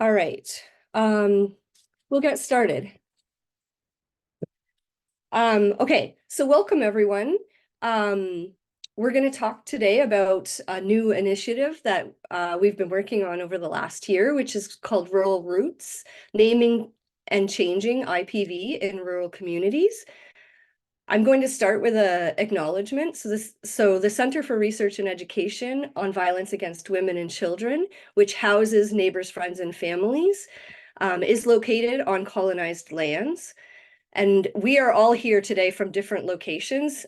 All right. We'll get started. Okay, so welcome everyone. We're going to talk today about a new initiative that we've been working on over the last year, which is called Rural Roots, Naming and Changing IPV in Rural Communities. I'm going to start with an acknowledgement. So the Center for Research and Education on Violence Against Women and Children, which houses Neighbours, Friends, and Families, is located on colonized lands. And we are all here today from different locations.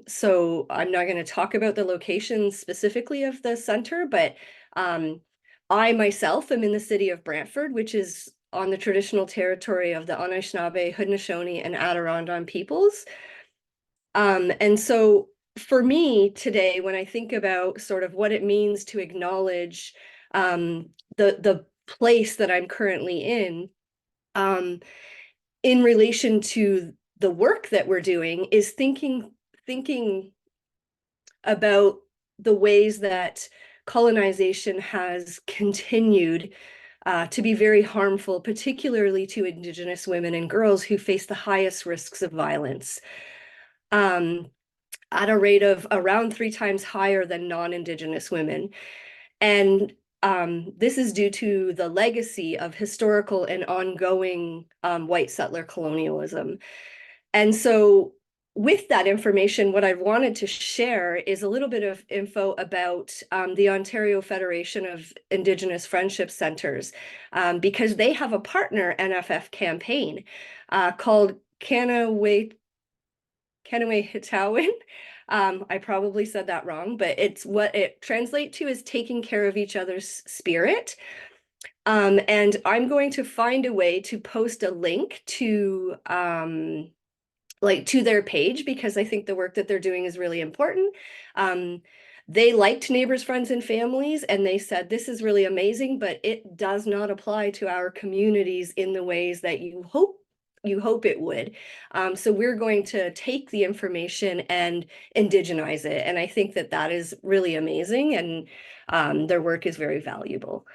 So I'm not going to talk about the locations specifically of the center, but I myself am in the city of Brantford, which is on the traditional territory of the Anishinaabe, Haudenosaunee, and Adirondack peoples. And so for me today, when I think about sort of what it means to acknowledge the place that I'm currently in relation to the work that we're doing, is thinking about the ways that colonization has continued to be very harmful, particularly to Indigenous women and girls who face the highest risks of violence, at a rate of around 3 times higher than non-Indigenous women. And this is due to the legacy of historical and ongoing white settler colonialism. And so with that information, what I wanted to share is a little bit of info about the Ontario Federation of Indigenous Friendship Centres, because they have a partner NFF campaign called Kanaway-Hitawin. I probably said that wrong, but it's what it translates to is taking care of each other's spirit. And I'm going to find a way to post a link to their page, because I think the work that they're doing is really important. They liked Neighbours, Friends, and Families, and they said, this is really amazing, but it does not apply to our communities in the ways that you hope it would. So we're going to take the information and indigenize it. And I think that that is really amazing, and their work is very valuable.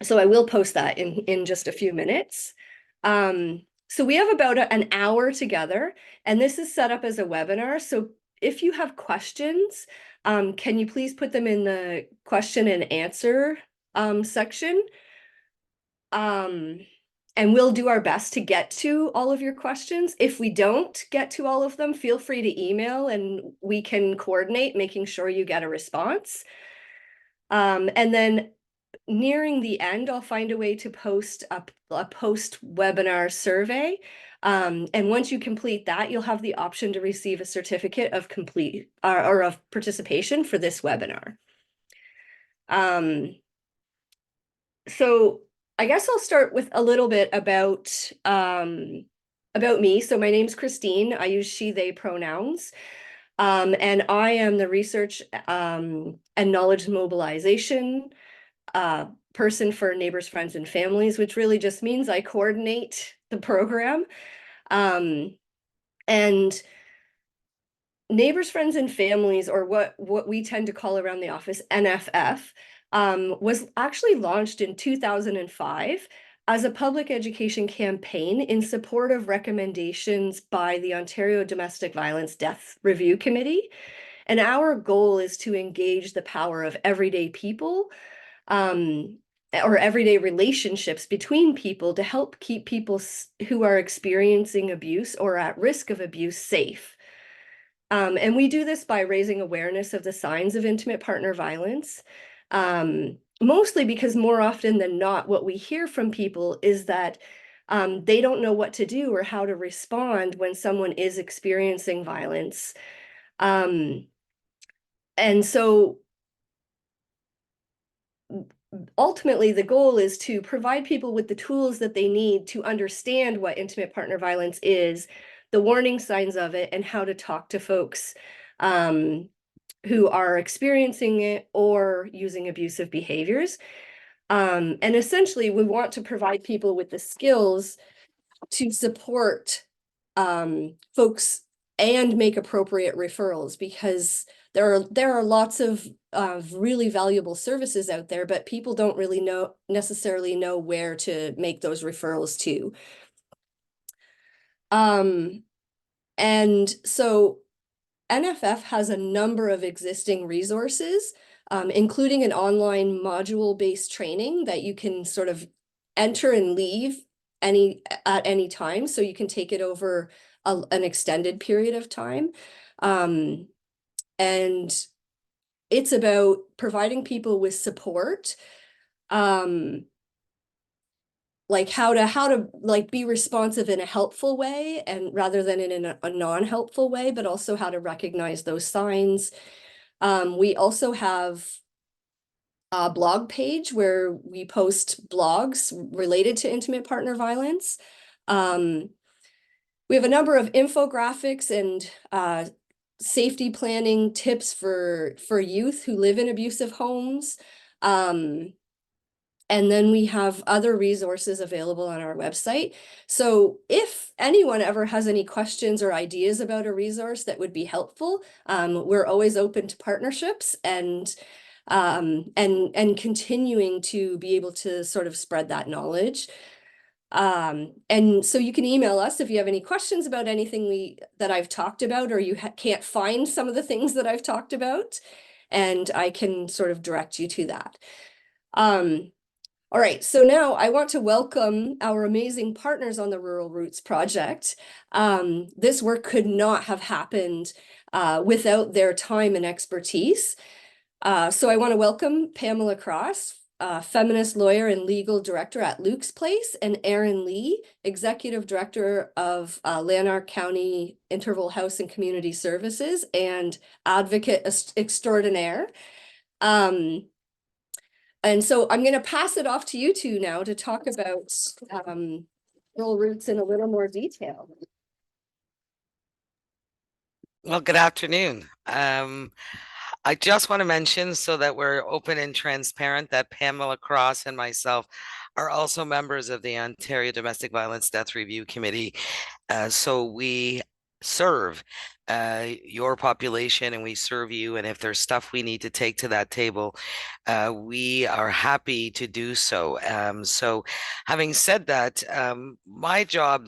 So I will post that in just a few minutes. So we have about an hour together, and this is set up as a webinar. So if you have questions, can you please put them in the question and answer section? And we'll do our best to get to all of your questions. If we don't get to all of them, feel free to email and we can coordinate making sure you get a response. And then nearing the end, I'll find a way to post a post-webinar survey. And once you complete that, you'll have the option to receive a certificate of complete or of participation for this webinar. So I guess I'll start with a little bit about me. So my name's Christine. I use she, they pronouns. And I am the research and knowledge mobilization person for Neighbours, Friends, and Families, which really just means I coordinate the program. And Neighbours, Friends, and Families, or what we tend to call around the office NFF, was actually launched in 2005 as a public education campaign in support of recommendations by the Ontario Domestic Violence Death Review Committee. And our goal is to engage the power of everyday people, or everyday relationships between people, to help keep people who are experiencing abuse or at risk of abuse safe. And we do this by raising awareness of the signs of intimate partner violence, mostly because more often than not, what we hear from people is that they don't know what to do or how to respond when someone is experiencing violence. And so ultimately, the goal is to provide people with the tools that they need to understand what intimate partner violence is, the warning signs of it, and how to talk to folks who are experiencing it or using abusive behaviors. And essentially, we want to provide people with the skills to support folks and make appropriate referrals, because there are lots of really valuable services out there, but people don't really necessarily know where to make those referrals to. And so NFF has a number of existing resources, including an online module-based training that you can sort of enter and leave at any time, so you can take it over an extended period of time. And it's about providing people with support, like how to like be responsive in a helpful way and rather than in a non-helpful way, but also how to recognize those signs. We also have a blog page where we post blogs related to intimate partner violence. We have a number of infographics and safety planning tips for youth who live in abusive homes. And then we have other resources available on our website. So if anyone ever has any questions or ideas about a resource that would be helpful, we're always open to partnerships and continuing to be able to sort of spread that knowledge. And so you can email us if you have any questions about anything that I've talked about, or you can't find some of the things that I've talked about, and I can sort of direct you to that. All right, so now I want to welcome our amazing partners on the Rural Roots project. This work could not have happened without their time and expertise. So I want to welcome Pamela Cross, feminist lawyer and legal director at Luke's Place, and Erin Lee, executive director of Lanark County Interval House and Community Services and advocate extraordinaire. And so I'm going to pass it off to you two now to talk about Rural Roots in a little more detail. Well, good afternoon. I just want to mention, so that we're open and transparent, that Pamela Cross and myself are also members of the Ontario Domestic Violence Death Review Committee. So we serve your population and we serve you. And if there's stuff we need to take to that table, we are happy to do so. So having said that, my job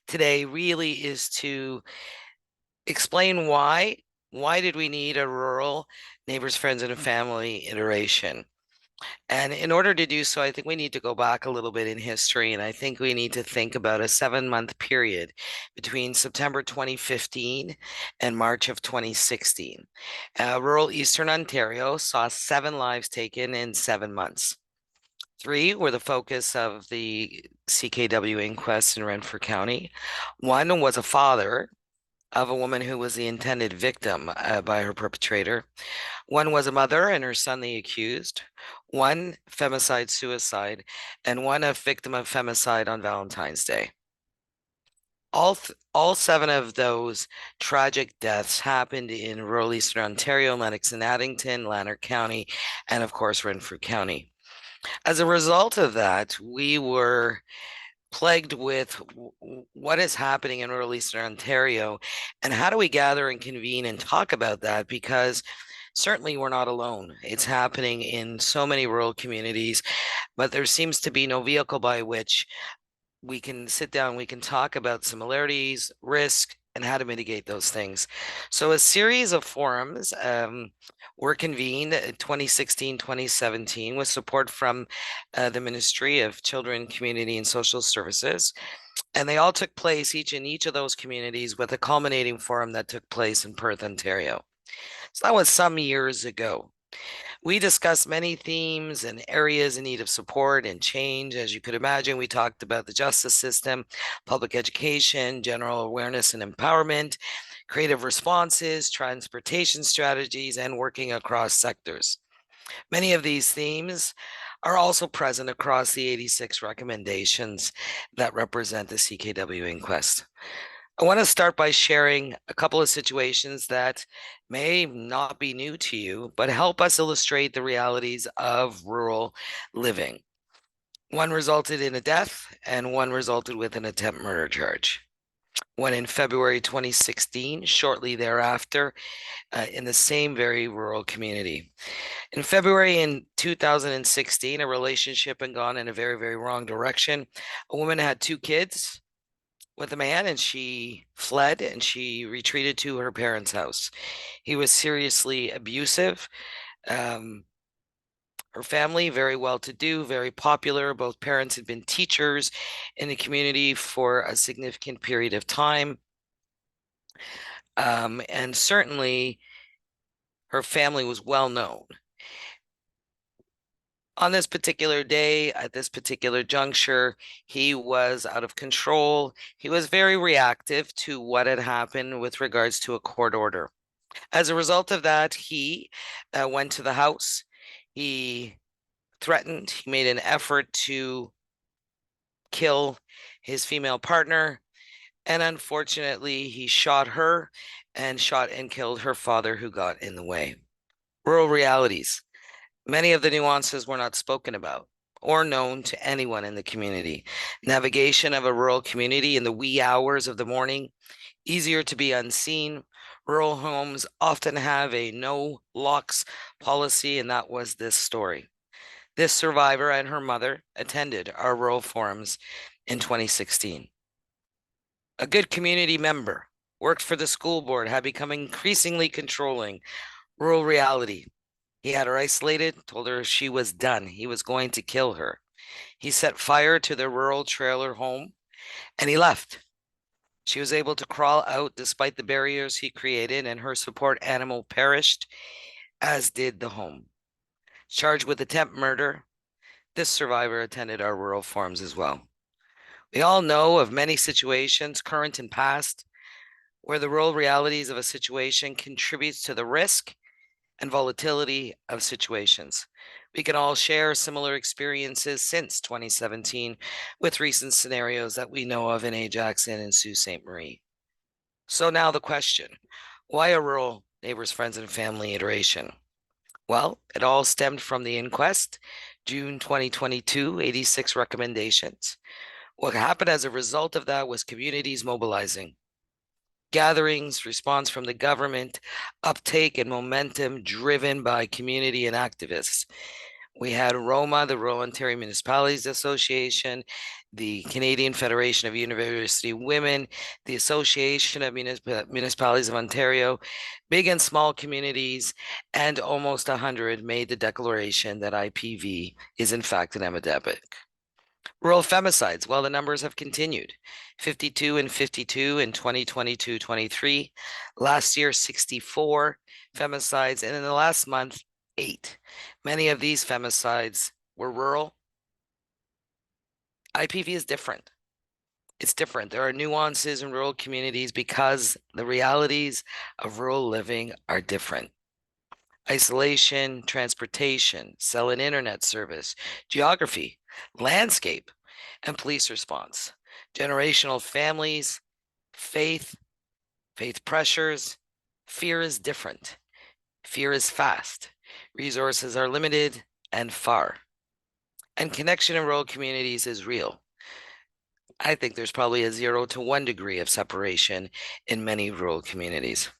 today really is to explain why did we need a rural neighbors, friends, and family iteration. And in order to do so, I think we need to go back a little bit in history. And I think we need to think about a 7-month period between September 2015 and March of 2016. Rural Eastern Ontario saw 7 lives taken in 7 months. 3 were the focus of the CKW inquest in Renfrew County. 1 was a father of a woman who was the intended victim by her perpetrator. 1 was a mother and her son, the accused. 1 femicide suicide, and 1 a victim of femicide on Valentine's Day. All 7 of those tragic deaths happened in rural Eastern Ontario, Lennox and Addington, Lanark County, and of course Renfrew County. As a result of that, we were plagued with what is happening in rural Eastern Ontario and how do we gather and convene and talk about that, because certainly we're not alone. It's happening in so many rural communities, but there seems to be no vehicle by which we can sit down, we can talk about similarities, risk, and how to mitigate those things. So a series of forums were convened in 2016, 2017 with support from the Ministry of Children, Community, and Social Services. And they all took place, each of those communities, with a culminating forum that took place in Perth, Ontario. So that was some years ago. We discussed many themes and areas in need of support and change. As you could imagine, we talked about the justice system, public education, general awareness and empowerment, creative responses, transportation strategies, and working across sectors. Many of these themes are also present across the 86 recommendations that represent the CKW inquest. I want to start by sharing a couple of situations that may not be new to you, but help us illustrate the realities of rural living. 1 resulted in a death, and 1 resulted with an attempt murder charge. when in February 2016, shortly thereafter, in the same very rural community. In February in 2016, a relationship had gone in a very, very wrong direction. A woman had 2 kids with a man, and she fled and she retreated to her parents' house. He was seriously abusive. Um, Her family, very well to do, very popular. Both parents had been teachers in the community for a significant period of time. And certainly her family was well known. On this particular day, at this particular juncture, he was out of control. He was very reactive to what had happened with regards to a court order. As a result of that, he went to the house. He threatened, he made an effort to kill his female partner. And unfortunately, he shot her and shot and killed her father, who got in the way. Rural realities. Many of the nuances were not spoken about or known to anyone in the community. Navigation of a rural community in the wee hours of the morning, easier to be unseen. Rural homes often have a no locks policy, and that was this story. This survivor and her mother attended our rural forums in 2016. A good community member, worked for the school board, had become increasingly controlling. Rural reality. He had her isolated, told her she was done. He was going to kill her. He set fire to their rural trailer home and he left. She was able to crawl out despite the barriers he created, and her support animal perished, as did the home. Charged with attempt murder, this survivor attended our rural forums as well. We all know of many situations, current and past, where the rural realities of a situation contributes to the risk and volatility of situations. We can all share similar experiences since 2017 with recent scenarios that we know of in Ajax and in Sault Ste. Marie. So now the question, why a rural neighbors, friends, and family iteration? Well, it all stemmed from the inquest, June 2022, 86 recommendations. What happened as a result of that was communities mobilizing. Gatherings, response from the government, uptake and momentum driven by community and activists. We had ROMA, the Rural Ontario Municipalities Association, the Canadian Federation of University Women, the Association of Municipalities of Ontario, big and small communities, and almost 100 made the declaration that IPV is in fact an epidemic. Rural femicides, well, the numbers have continued. 52 and 52 in 2022-23. Last year, 64 femicides, and in the last month, 8. Many of these femicides were rural. IPV is different. It's different. There are nuances in rural communities because the realities of rural living are different. Isolation, transportation, cell and internet service, geography, landscape, and police response, generational families, faith pressures. Fear is different. Fear is fast. Resources are limited and far. And connection in rural communities is real. I think there's probably a 0 to 1 degree of separation in many rural communities.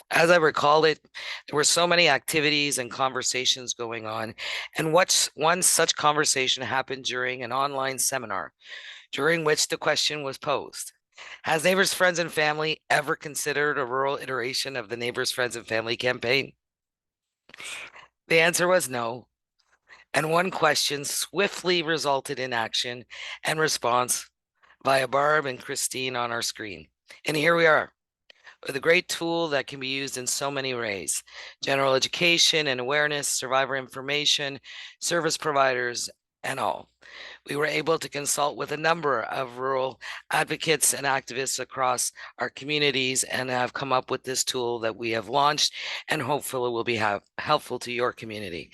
As I recall it, there were so many activities and conversations going on. And one such conversation happened during an online seminar, during which the question was posed. Has Neighbours, Friends, and Family ever considered a rural iteration of the Neighbours, Friends, and Family campaign? The answer was no. And one question swiftly resulted in action and response via Barb and Christine on our screen. And here we are, with a great tool that can be used in so many ways: general education and awareness, survivor information, service providers, and all. We were able to consult with a number of rural advocates and activists across our communities and have come up with this tool that we have launched, and hopefully will be helpful to your community.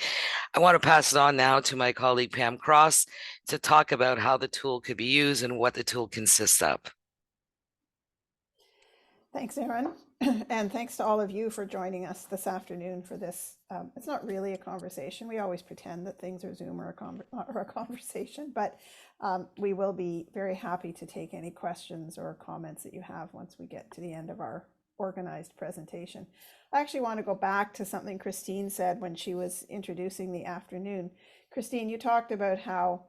I want to pass it on now to my colleague Pam Cross to talk about how the tool could be used and what the tool consists of. Thanks, Erin. And thanks to all of you for joining us this afternoon for this. It's not really a conversation. We always pretend that things are Zoom or a conversation, but we will be very happy to take any questions or comments that you have once we get to the end of our organized presentation. I actually want to go back to something Christine said when she was introducing the afternoon. Christine, you talked about how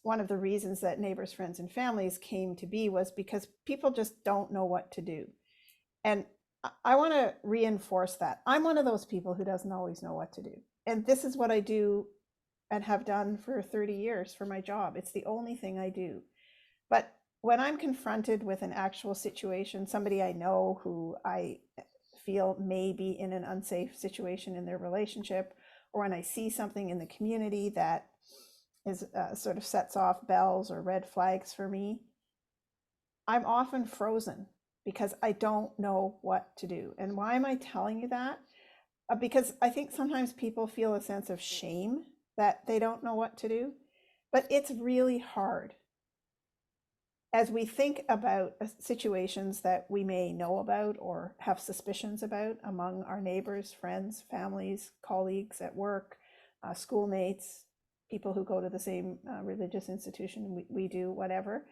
one of the reasons that Neighbors, Friends, and Families came to be was because people just don't know what to do. And I want to reinforce that. I'm one of those people who doesn't always know what to do. And this is what I do and have done for 30 years for my job. It's the only thing I do. But when I'm confronted with an actual situation, somebody I know who I feel may be in an unsafe situation in their relationship, or when I see something in the community that is sort of sets off bells or red flags for me, I'm often frozen because I don't know what to do. And why am I telling you that? Because I think sometimes people feel a sense of shame that they don't know what to do, but it's really hard. As we think about situations that we may know about or have suspicions about among our neighbors, friends, families, colleagues at work, schoolmates, people who go to the same religious institution we do, whatever,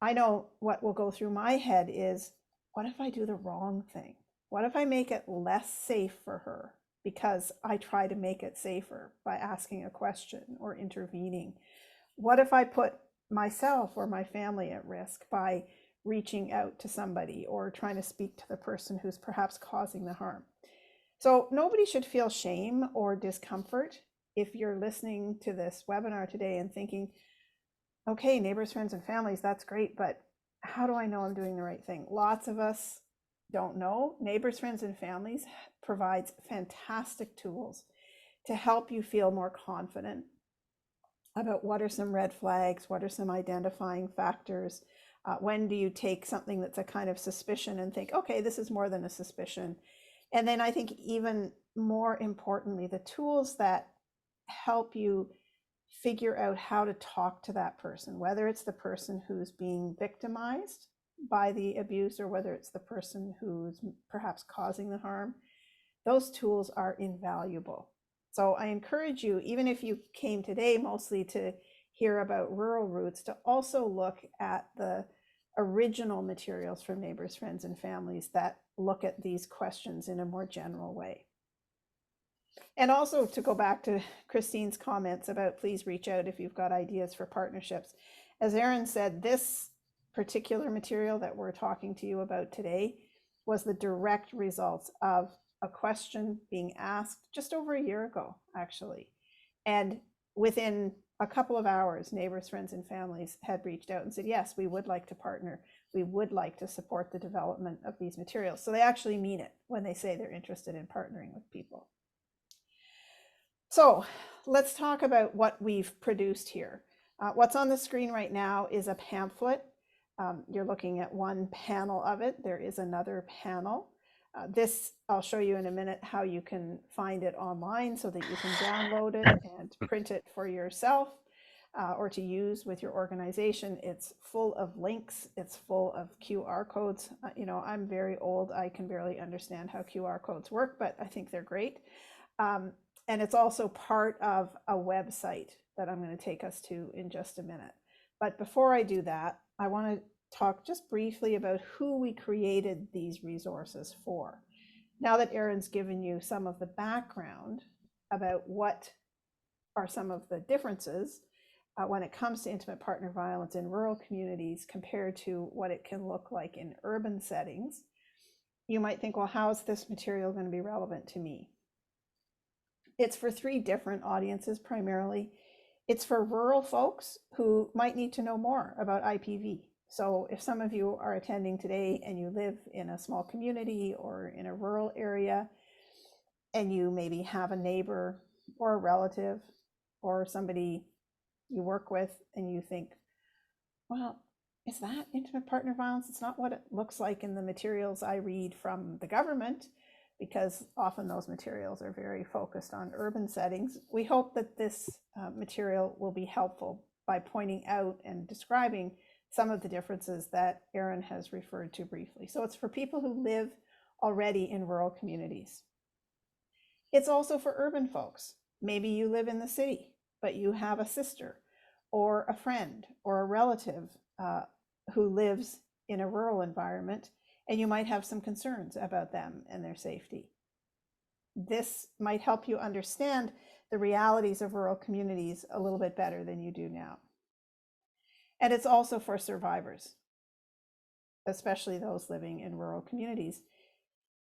I know what will go through my head is, what if I do the wrong thing? What if I make it less safe for her because I try to make it safer by asking a question or intervening? What if I put myself or my family at risk by reaching out to somebody or trying to speak to the person who's perhaps causing the harm? So nobody should feel shame or discomfort if you're listening to this webinar today and thinking, okay, neighbors, friends, and families, that's great, but how do I know I'm doing the right thing? Lots of us don't know. Neighbors, Friends, and Families provides fantastic tools to help you feel more confident about what are some red flags, what are some identifying factors, when do you take something that's a kind of suspicion and think, okay, this is more than a suspicion. And then I think even more importantly, the tools that help you figure out how to talk to that person, whether it's the person who's being victimized by the abuse or whether it's the person who's perhaps causing the harm. Those tools are invaluable. So I encourage you, even if you came today mostly to hear about Rural Roots, to also look at the original materials from Neighbors, Friends, and Families that look at these questions in a more general way. And also to go back to Christine's comments about please reach out if you've got ideas for partnerships. As Erin said, this particular material that we're talking to you about today was the direct results of a question being asked just over a year ago, actually. And within a couple of hours, Neighbors, Friends, and Families had reached out and said, yes, we would like to partner. We would like to support the development of these materials. So they actually mean it when they say they're interested in partnering with people. So let's talk about what we've produced here. What's on the screen right now is a pamphlet. You're looking at one panel of it. There is another panel. This, I'll show you in a minute how you can find it online so that you can download it and print it for yourself or to use with your organization. It's full of links. It's full of QR codes. You know, I'm very old. I can barely understand how QR codes work, but I think they're great. And it's also part of a website that I'm going to take us to in just a minute. But before I do that, I want to talk just briefly about who we created these resources for. Now that Erin's given you some of the background about what are some of the differences when it comes to intimate partner violence in rural communities compared to what it can look like in urban settings, you might think, well, how is this material going to be relevant to me? It's for three different audiences primarily. It's for rural folks who might need to know more about IPV. So if some of you are attending today and you live in a small community or in a rural area, and you maybe have a neighbor or a relative or somebody you work with and you think, well, is that intimate partner violence? It's not what it looks like in the materials I read from the government, because often those materials are very focused on urban settings. We hope that this material will be helpful by pointing out and describing some of the differences that Erin has referred to briefly. So it's for people who live already in rural communities. It's also for urban folks. Maybe you live in the city, but you have a sister or a friend or a relative who lives in a rural environment, and you might have some concerns about them and their safety. This might help you understand the realities of rural communities a little bit better than you do now. And it's also for survivors, especially those living in rural communities,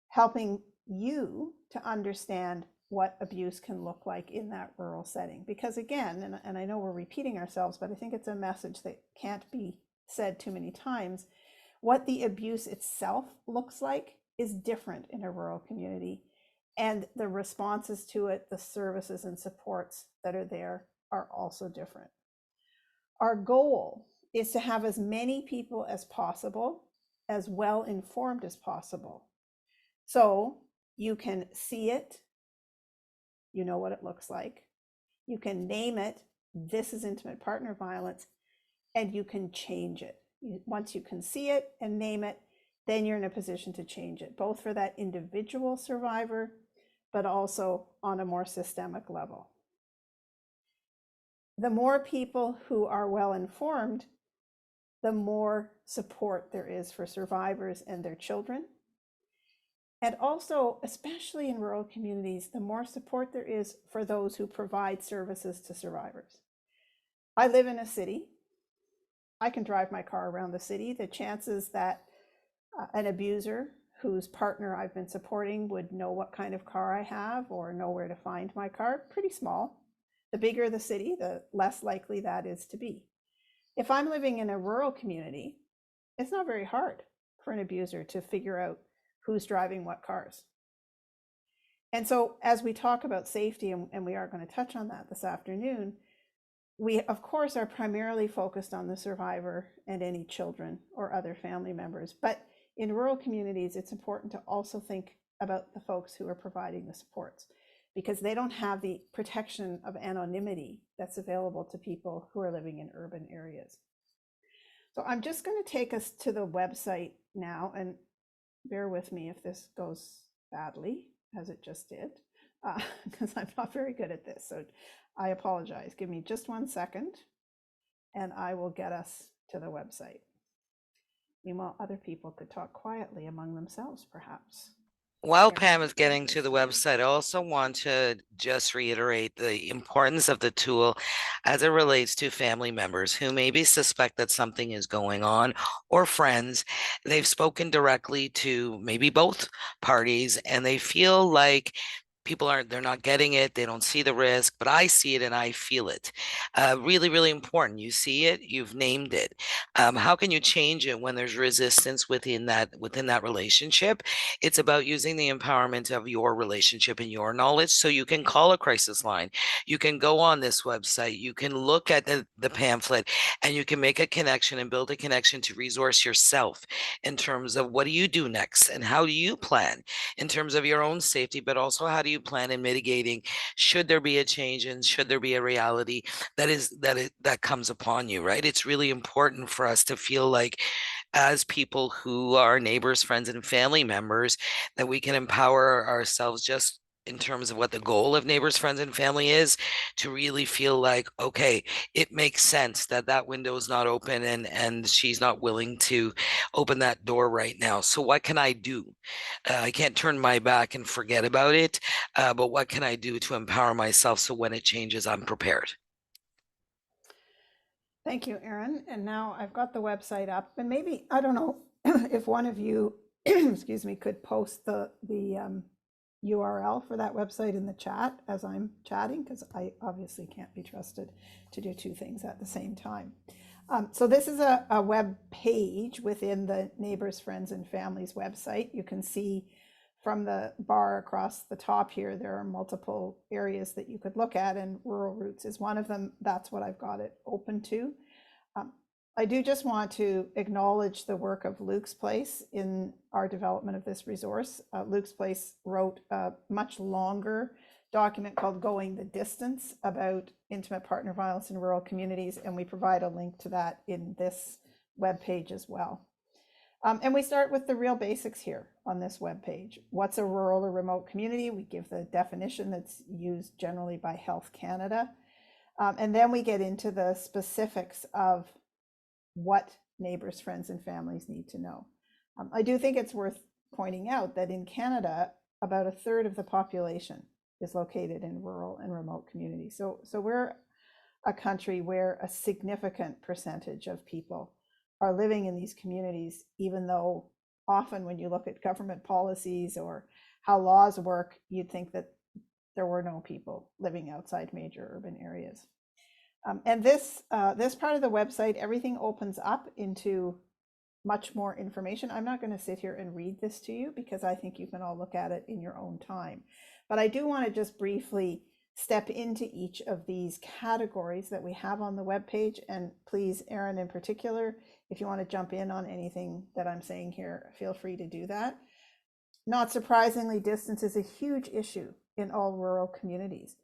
helping you to understand what abuse can look like in that rural setting. Because again, and I know we're repeating ourselves, but I think it's a message that can't be said too many times, what the abuse itself looks like is different in a rural community. And the responses to it, the services and supports that are there are also different. Our goal is to have as many people as possible, as well informed as possible. So you can see it, you know what it looks like, you can name it, this is intimate partner violence, and you can change it. Once you can see it and name it, then you're in a position to change it, both for that individual survivor, but also on a more systemic level. The more people who are well informed, the more support there is for survivors and their children. And also, especially in rural communities, the more support there is for those who provide services to survivors. I live in a city. I can drive my car around the city. The chances that an abuser whose partner I've been supporting would know what kind of car I have or know where to find my car, pretty small. The bigger the city, the less likely that is to be. If I'm living in a rural community, it's not very hard for an abuser to figure out who's driving what cars. And so as we talk about safety, and we are going to touch on that this afternoon, we of course are primarily focused on the survivor and any children or other family members. But in rural communities, it's important to also think about the folks who are providing the supports, because they don't have the protection of anonymity that's available to people who are living in urban areas. So I'm just going to take us to the website now, and bear with me if this goes badly, as it just did, because I'm not very good at this. So I apologize. Give me just 1 second, and I will get us to the website. Meanwhile, other people could talk quietly among themselves, perhaps. While Pam is getting to the website, I also want to just reiterate the importance of the tool as it relates to family members who maybe suspect that something is going on, or friends. They've spoken directly to maybe both parties and they feel like they're not getting it, they don't see the risk, but I see it and I feel it. Really, really important. You see it, you've named it. How can you change it when there's resistance within that relationship? It's about using the empowerment of your relationship and your knowledge, so you can call a crisis line. You can go on this website, you can look at the pamphlet, and you can make a connection and build a connection to resource yourself in terms of what do you do next and how do you plan in terms of your own safety, but also how do you plan in mitigating should there be a change and should there be a reality that comes upon you, right? It's really important for us to feel like, as people who are neighbors, friends, and family members, that we can empower ourselves just in terms of what the goal of neighbors, friends, and family is, to really feel like, okay, it makes sense that that window is not open and she's not willing to open that door right now. So what can I do? I can't turn my back and forget about it, but what can I do to empower myself so when it changes, I'm prepared? Thank you, Erin. And now I've got the website up, and maybe, I don't know if one of you, excuse me, could post the URL for that website in the chat as I'm chatting, because I obviously can't be trusted to do two things at the same time. So this is a web page within the Neighbors, Friends, and Families website. You can see from the bar across the top here, there are multiple areas that you could look at, and Rural Roots is one of them. That's what I've got it open to. I do just want to acknowledge the work of Luke's Place in our development of this resource. Luke's Place wrote a much longer document called Going the Distance about intimate partner violence in rural communities, and we provide a link to that in this webpage as well. And we start with the real basics here on this webpage. What's a rural or remote community? We give the definition that's used generally by Health Canada. And then we get into the specifics of what neighbors, friends, and families need to know. I do think it's worth pointing out that in Canada, about a third of the population is located in rural and remote communities. So we're a country where a significant percentage of people are living in these communities, even though often when you look at government policies or how laws work, you'd think that there were no people living outside major urban areas. And this part of the website, everything opens up into much more information. I'm not going to sit here and read this to you because I think you can all look at it in your own time. But I do want to just briefly step into each of these categories that we have on the webpage. And please, Erin in particular, if you want to jump in on anything that I'm saying here, feel free to do that. Not surprisingly, distance is a huge issue in all rural communities.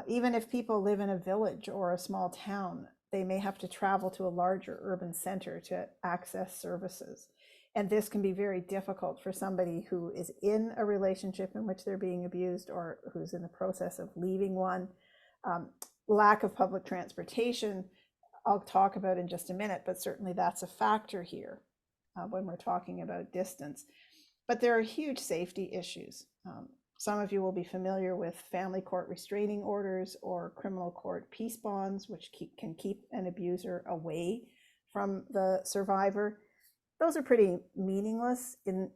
Even if people live in a village or a small town, they may have to travel to a larger urban center to access services. And this can be very difficult for somebody who is in a relationship in which they're being abused or who's in the process of leaving one. Lack of public transportation, I'll talk about in just a minute, but certainly that's a factor here when we're talking about distance. But there are huge safety issues. Some of you will be familiar with family court restraining orders or criminal court peace bonds, which can keep an abuser away from the survivor. Those are pretty meaningless in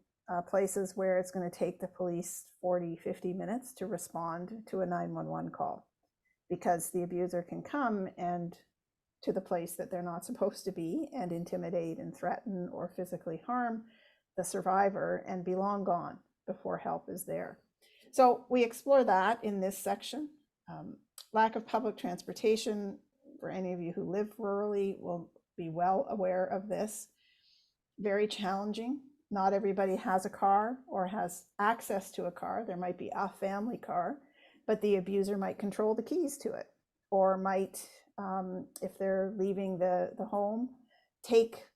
places where it's going to take the police 40, 50 minutes to respond to a 911 call, because the abuser can come and to the place that they're not supposed to be and intimidate and threaten or physically harm the survivor and be long gone before help is there. So we explore that in this section. Lack of public transportation, for any of you who live rurally, will be well aware of this. Very challenging. Not everybody has a car or has access to a car. There might be a family car, but the abuser might control the keys to it, or might, if they're leaving the home, take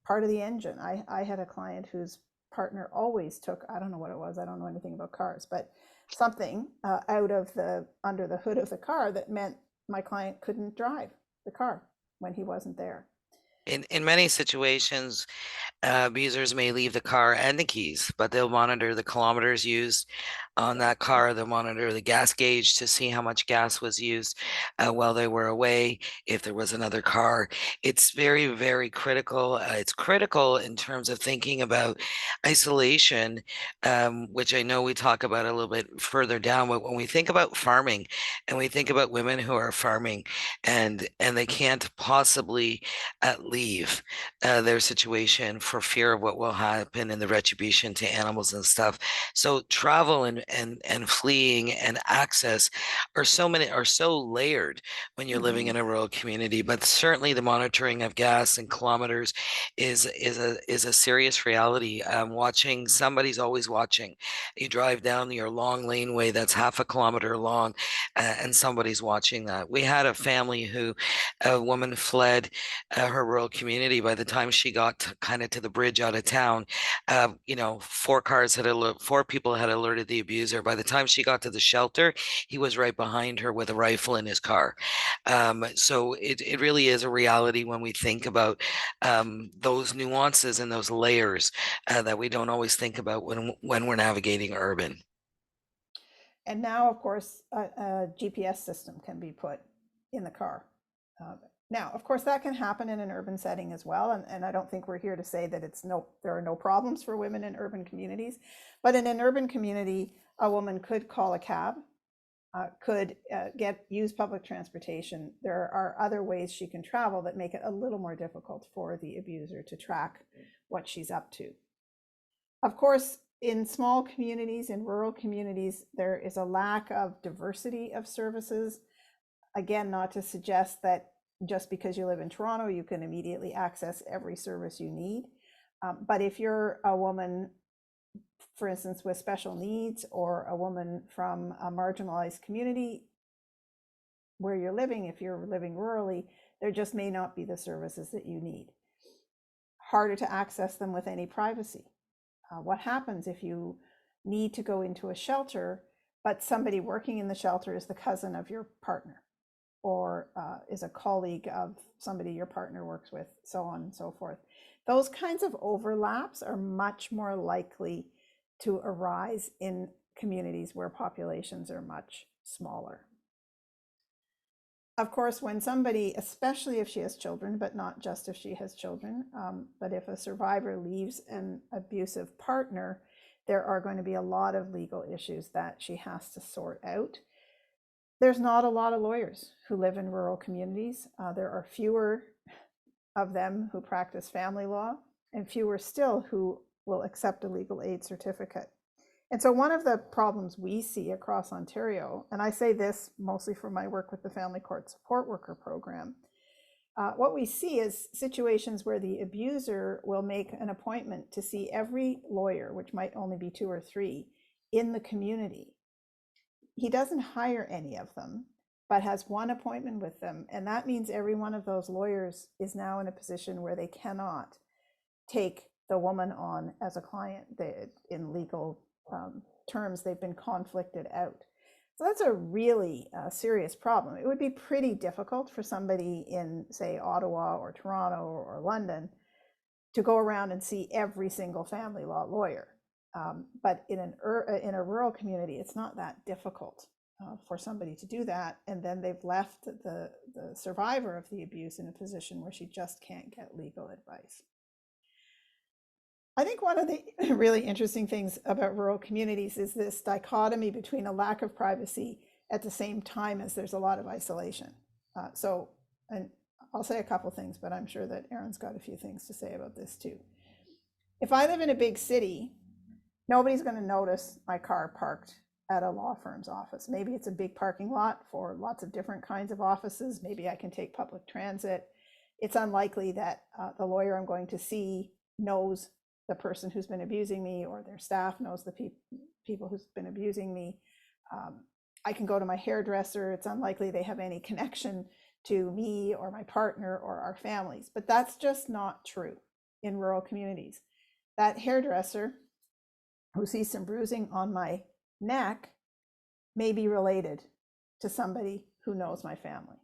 part of the engine. I had a client whose partner always took, I don't know what it was, I don't know anything about cars, but something out of under the hood of the car that meant my client couldn't drive the car when he wasn't there. In many situations, abusers may leave the car and the keys, but they'll monitor the kilometers used on that car. They'll monitor the gas gauge to see how much gas was used while they were away. If there was another car, it's very, very critical. It's critical in terms of thinking about isolation, which I know we talk about a little bit further down. But when we think about farming and we think about women who are farming and they can't possibly leave their situation for fear of what will happen and the retribution to animals and stuff. So travel and fleeing and access are so layered when you're living in a rural community. But certainly the monitoring of gas and kilometers is a serious reality. Watching, somebody's always watching. You drive down your long laneway that's half a kilometer long, and somebody's watching that. We had a family who a woman fled her rural community. By the time she got kind of to the bridge out of town, four people had alerted the abuser. By the time she got to the shelter, he was right behind her with a rifle in his car. So it really is a reality when we think about those nuances and those layers that we don't always think about when we're navigating urban. And now, of course, a GPS system can be put in the car. Now, of course, that can happen in an urban setting as well. And I don't think we're here to say that there are no problems for women in urban communities. But in an urban community, a woman could call a cab, could use public transportation. There are other ways she can travel that make it a little more difficult for the abuser to track what she's up to. Of course, in small communities, in rural communities, there is a lack of diversity of services. Again, not to suggest that just because you live in Toronto, you can immediately access every service you need. But if you're a woman, for instance, with special needs, or a woman from a marginalized community where you're living, if you're living rurally, there just may not be the services that you need. harder to access them with any privacy. What happens if you need to go into a shelter, but somebody working in the shelter is the cousin of your partner, or is a colleague of somebody your partner works with, so on and so forth. Those kinds of overlaps are much more likely to arise in communities where populations are much smaller. Of course, when somebody, especially if she has children, but not just if she has children, but if a survivor leaves an abusive partner, there are going to be a lot of legal issues that she has to sort out. There's not a lot of lawyers who live in rural communities. There are fewer of them who practice family law, and fewer still who will accept a legal aid certificate. And so one of the problems we see across Ontario, and I say this mostly from my work with the Family Court Support Worker Program, what we see is situations where the abuser will make an appointment to see every lawyer, which might only be 2 or 3, in the community. He doesn't hire any of them, but has one appointment with them. And that means every one of those lawyers is now in a position where they cannot take the woman on as a client. In legal terms, they've been conflicted out. So that's a really serious problem. It would be pretty difficult for somebody in, say, Ottawa or Toronto or London to go around and see every single family law lawyer. But in a rural community, it's not that difficult for somebody to do that. And then they've left the survivor of the abuse in a position where she just can't get legal advice. I think one of the really interesting things about rural communities is this dichotomy between a lack of privacy at the same time as there's a lot of isolation. And I'll say a couple things, but I'm sure that Erin's got a few things to say about this too. If I live in a big city, nobody's going to notice my car parked at a law firm's office. Maybe it's a big parking lot for lots of different kinds of offices. Maybe I can take public transit. It's unlikely that the lawyer I'm going to see knows the person who's been abusing me, or their staff knows the people who's been abusing me. I can go to my hairdresser. It's unlikely they have any connection to me or my partner or our families, but that's just not true in rural communities. That hairdresser who sees some bruising on my neck may be related to somebody who knows my family,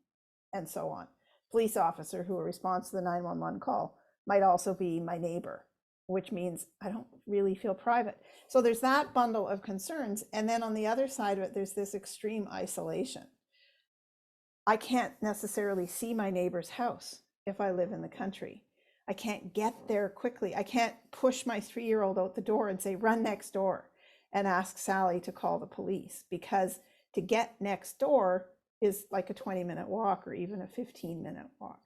and so on. Police officer who responds to the 911 call might also be my neighbor, which means I don't really feel private. So there's that bundle of concerns. And then on the other side of it, there's this extreme isolation. I can't necessarily see my neighbor's house if I live in the country. I can't get there quickly. I can't push my 3-year-old out the door and say, run next door and ask Sally to call the police, because to get next door is like a 20-minute walk or even a 15-minute walk.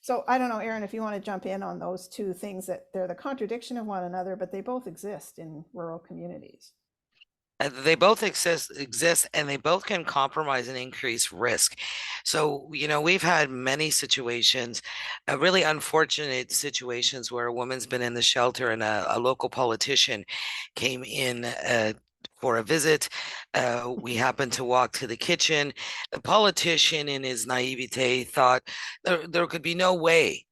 So I don't know, Erin, if you want to jump in on those two things, that they're the contradiction of one another, but they both exist in rural communities. They both exist, and they both can compromise and increase risk. So, we've had many situations, really unfortunate situations, where a woman's been in the shelter and a local politician came in for a visit. We happened to walk to the kitchen. The politician, in his naivete, thought there could be no way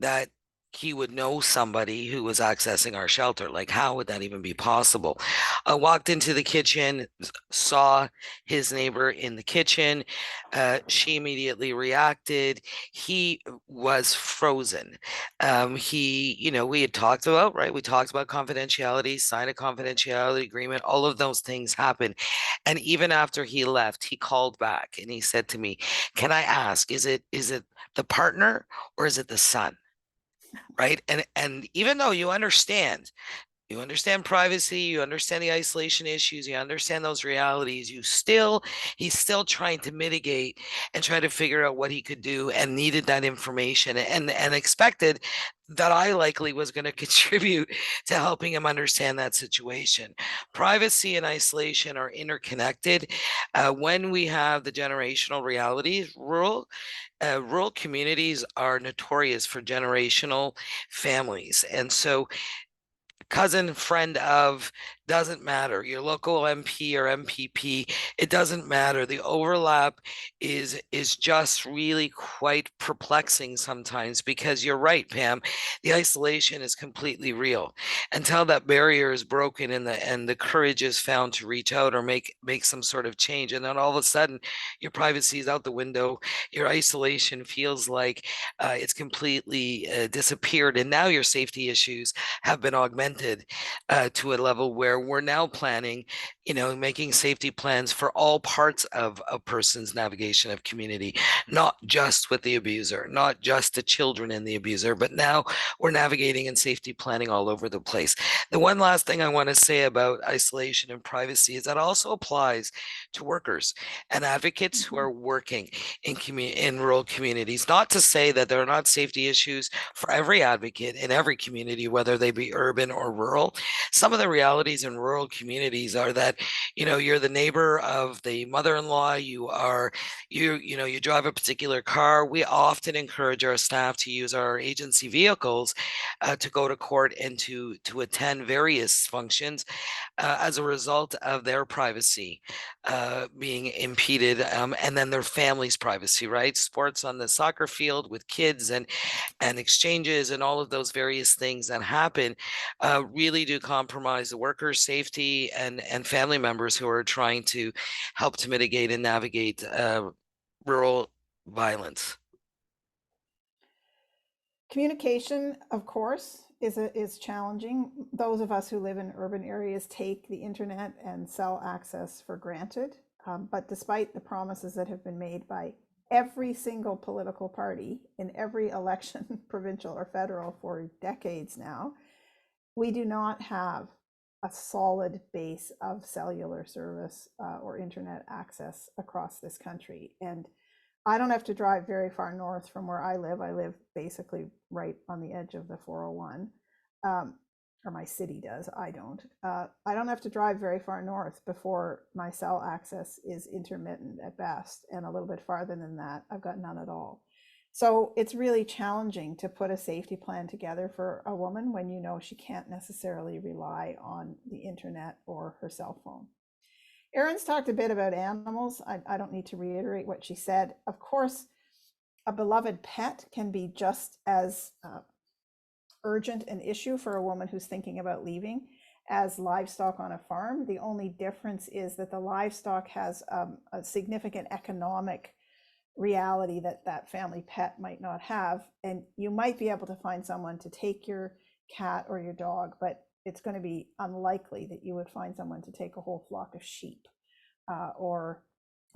that he would know somebody who was accessing our shelter. Like, how would that even be possible? I walked into the kitchen, saw his neighbor in the kitchen. She immediately reacted. He was frozen. We had talked about, right? We talked about confidentiality, signed a confidentiality agreement. All of those things happened. And even after he left, he called back and he said to me, "Can I ask, is it the partner or is it the son?" Right. And even though you understand privacy, you understand the isolation issues, you understand those realities, he's still trying to mitigate and try to figure out what he could do, and needed that information, and expected that I likely was going to contribute to helping him understand that situation. Privacy and isolation are interconnected. When we have the generational realities, rural communities are notorious for generational families. And so cousin, friend of, doesn't matter. Your local MP or MPP, it doesn't matter. The overlap is just really quite perplexing sometimes, because you're right, Pam. The isolation is completely real. Until that barrier is broken and the courage is found to reach out or make some sort of change, and then all of a sudden your privacy is out the window. Your isolation feels like it's completely disappeared, and now your safety issues have been augmented to a level where we're now planning, making safety plans for all parts of a person's navigation of community, not just with the abuser, not just the children and the abuser, but now we're navigating and safety planning all over the place. The one last thing I want to say about isolation and privacy is that also applies to workers and advocates who are working in rural communities. Not to say that there are not safety issues for every advocate in every community, whether they be urban or rural. Some of the realities in rural communities are that, you're the neighbor of the mother-in-law, you drive a particular car. We often encourage our staff to use our agency vehicles to go to court and to attend various functions as a result of their privacy being impeded, and then their family's privacy, right? Sports on the soccer field with kids and exchanges and all of those various things that happen really do compromise the workers' safety and family members who are trying to help to mitigate and navigate rural violence. Communication, of course, is challenging. Those of us who live in urban areas take the internet and cell access for granted. But despite the promises that have been made by every single political party in every election, provincial or federal, for decades now, we do not have a solid base of cellular service or internet access across this country. And I don't have to drive very far north from where I live. I live basically right on the edge of the 401, or my city does. I don't. I don't have to drive very far north before my cell access is intermittent at best, and a little bit farther than that, I've got none at all. So it's really challenging to put a safety plan together for a woman when you know she can't necessarily rely on the internet or her cell phone. Erin's talked a bit about animals. I don't need to reiterate what she said. Of course, a beloved pet can be just as urgent an issue for a woman who's thinking about leaving as livestock on a farm. The only difference is that the livestock has a significant economic reality that that family pet might not have. And you might be able to find someone to take your cat or your dog, but it's going to be unlikely that you would find someone to take a whole flock of sheep or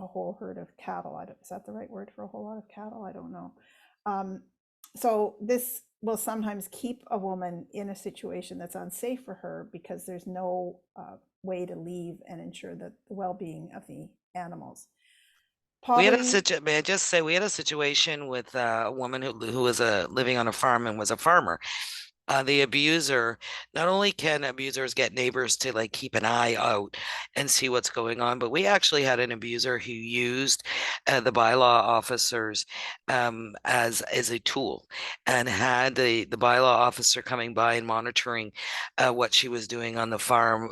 a whole herd of cattle. Is that the right word for a whole lot of cattle? I don't know. So this will sometimes keep a woman in a situation that's unsafe for her because there's no way to leave and ensure the well-being of the animals. May I just say, we had a situation with a woman who was living on a farm and was a farmer. The abuser, not only can abusers get neighbors to like keep an eye out and see what's going on, but we actually had an abuser who used the bylaw officers as a tool, and had the bylaw officer coming by and monitoring what she was doing on the farm,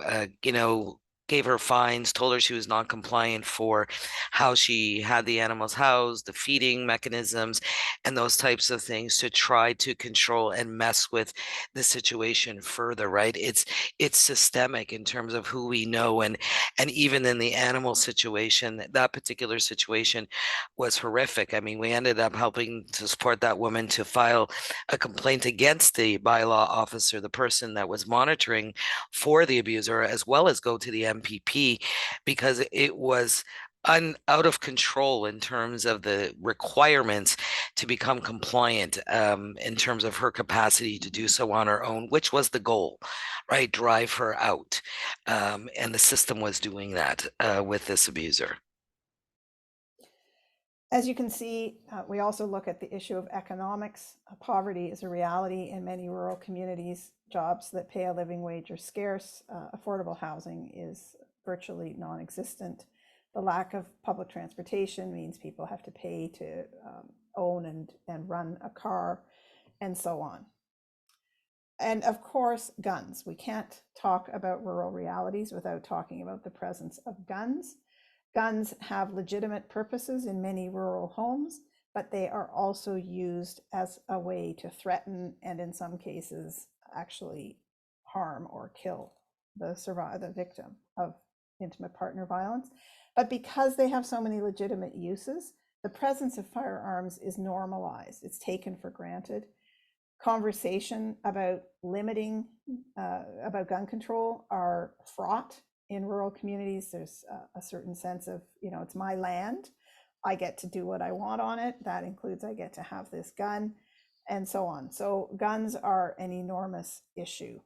gave her fines, told her she was non-compliant for how she had the animals housed, the feeding mechanisms, and those types of things, to try to control and mess with the situation further, right? It's systemic in terms of who we know, and even in the animal situation, that particular situation was horrific. I mean, we ended up helping to support that woman to file a complaint against the bylaw officer, the person that was monitoring for the abuser, as well as go to the MPP, because it was out of control in terms of the requirements to become compliant, in terms of her capacity to do so on her own, which was the goal, right? Drive her out. And the system was doing that with this abuser. As you can see, we also look at the issue of economics. Poverty is a reality in many rural communities. Jobs that pay a living wage are scarce. Affordable housing is virtually non-existent. The lack of public transportation means people have to pay to own and run a car, and so on. And of course, guns. We can't talk about rural realities without talking about the presence of guns. Guns have legitimate purposes in many rural homes, but they are also used as a way to threaten and in some cases actually harm or kill the victim of intimate partner violence. But because they have so many legitimate uses, the presence of firearms is normalized. It's taken for granted. Conversation about limiting, about gun control are fraught in rural communities. There's a certain sense of, it's my land. I get to do what I want on it. That includes I get to have this gun and so on. So guns are an enormous issue,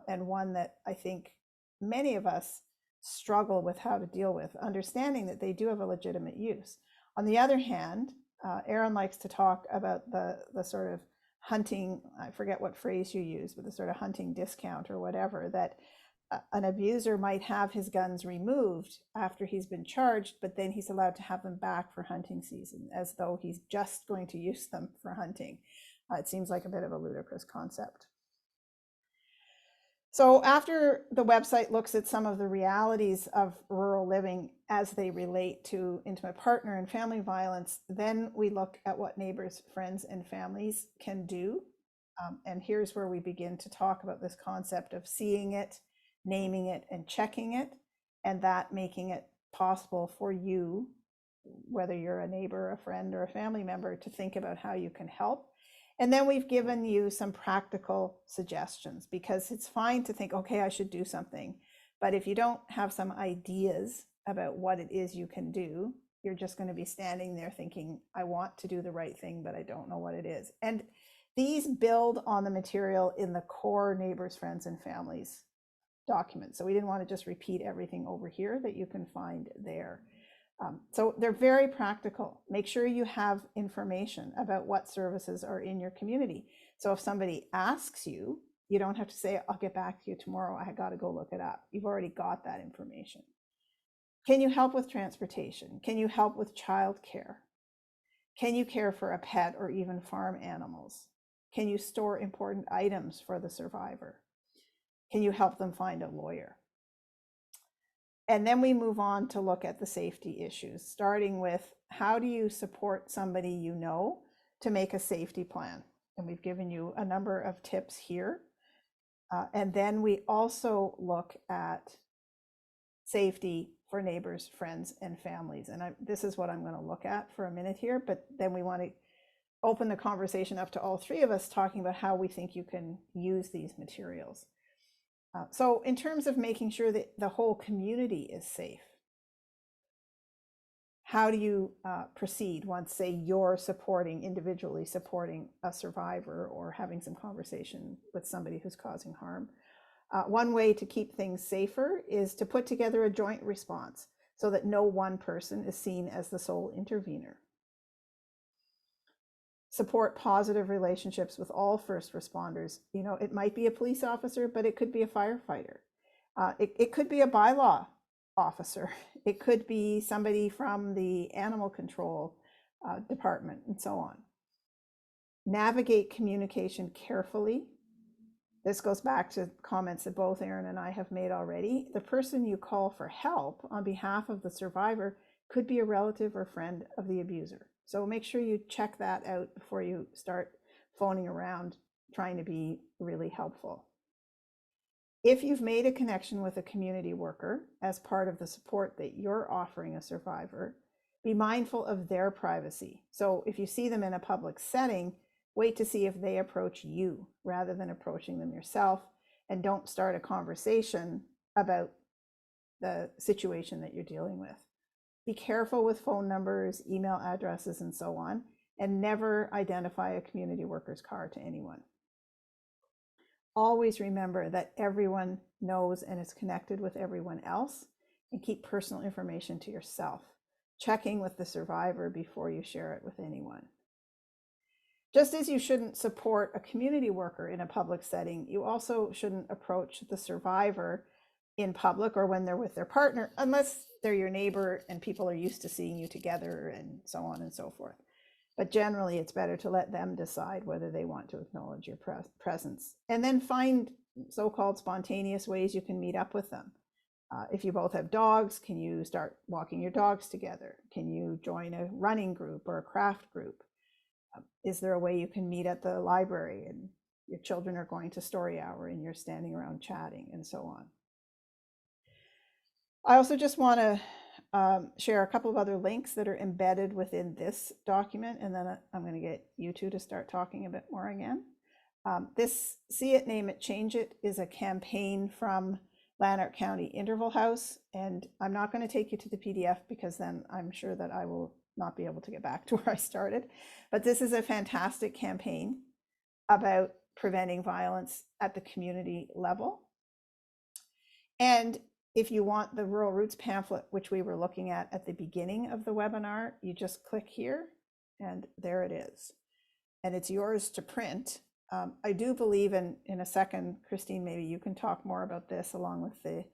and one that I think many of us struggle with how to deal with, understanding that they do have a legitimate use. On the other hand, Aaron likes to talk about the sort of hunting, I forget what phrase you use, but the sort of hunting discount or whatever, that an abuser might have his guns removed after he's been charged, but then he's allowed to have them back for hunting season, as though he's just going to use them for hunting. It seems like a bit of a ludicrous concept. So after the website looks at some of the realities of rural living as they relate to intimate partner and family violence, then we look at what neighbors, friends, and families can do. And here's where we begin to talk about this concept of seeing it, naming it, and checking it, and that making it possible for you, whether you're a neighbor, a friend, or a family member, to think about how you can help. And then we've given you some practical suggestions, because it's fine to think, okay, I should do something. But if you don't have some ideas about what it is you can do, you're just going to be standing there thinking, I want to do the right thing, but I don't know what it is. And these build on the material in the core Neighbors, Friends, and Families document. So we didn't want to just repeat everything over here that you can find there. So they're very practical. Make sure you have information about what services are in your community. So if somebody asks you, you don't have to say, I'll get back to you tomorrow. I got to go look it up. You've already got that information. Can you help with transportation? Can you help with childcare? Can you care for a pet or even farm animals? Can you store important items for the survivor? Can you help them find a lawyer? And then we move on to look at the safety issues, starting with how do you support somebody you know to make a safety plan? And we've given you a number of tips here. And then we also look at safety for neighbors, friends, and families. And this is what I'm going to look at for a minute here, but then we want to open the conversation up to all three of us talking about how we think you can use these materials. So in terms of making sure that the whole community is safe, how do you proceed once, say, you're individually supporting a survivor or having some conversation with somebody who's causing harm? One way to keep things safer is to put together a joint response so that no one person is seen as the sole intervener. Support positive relationships with all first responders. It might be a police officer, but it could be a firefighter. It could be a bylaw officer. It could be somebody from the animal control department and so on. Navigate communication carefully. This goes back to comments that both Aaron and I have made already. The person you call for help on behalf of the survivor could be a relative or friend of the abuser. So make sure you check that out before you start phoning around trying to be really helpful. If you've made a connection with a community worker as part of the support that you're offering a survivor, be mindful of their privacy. So if you see them in a public setting, wait to see if they approach you rather than approaching them yourself, and don't start a conversation about the situation that you're dealing with. Be careful with phone numbers, email addresses, and so on, and never identify a community worker's car to anyone. Always remember that everyone knows and is connected with everyone else, and keep personal information to yourself, checking with the survivor before you share it with anyone. Just as you shouldn't support a community worker in a public setting, you also shouldn't approach the survivor in public or when they're with their partner, unless they're your neighbor and people are used to seeing you together and so on and so forth. But generally, it's better to let them decide whether they want to acknowledge your presence, and then find so-called spontaneous ways you can meet up with them. If you both have dogs, can you start walking your dogs together? Can you join a running group or a craft group? Is there a way you can meet at the library and your children are going to story hour and you're standing around chatting, and so on? I also just want to share a couple of other links that are embedded within this document, and then I'm going to get you two to start talking a bit more again. This See It, Name It, Change It is a campaign from Lanark County Interval House, and I'm not going to take you to the PDF because then I'm sure that I will not be able to get back to where I started. But this is a fantastic campaign about preventing violence at the community level. And if you want the Rural Roots pamphlet, which we were looking at the beginning of the webinar, you just click here and there it is. And it's yours to print. I do believe in a second, Christine, maybe you can talk more about this along with the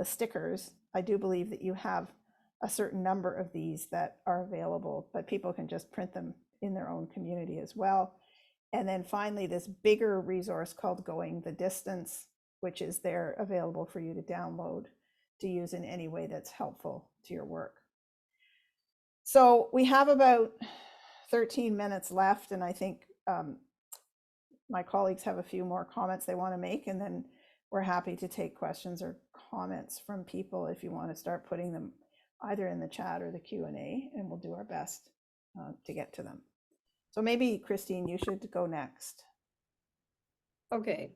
stickers. I do believe that you have a certain number of these that are available, but people can just print them in their own community as well. And then finally, this bigger resource called Going the Distance, which is there available for you to download to use in any way that's helpful to your work. So we have about 13 minutes left, and I think my colleagues have a few more comments they want to make, and then we're happy to take questions or comments from people if you want to start putting them either in the chat or the Q&A, and we'll do our best to get to them. So maybe, Christine, you should go next. Okay.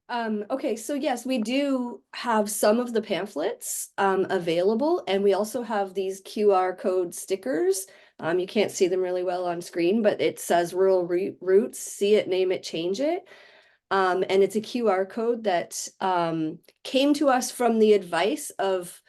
Okay, so yes, we do have some of the pamphlets available, and we also have these QR code stickers. You can't see them really well on screen, but it says Rural Roots, See It, Name It, Change It. And it's a QR code that came to us from the advice of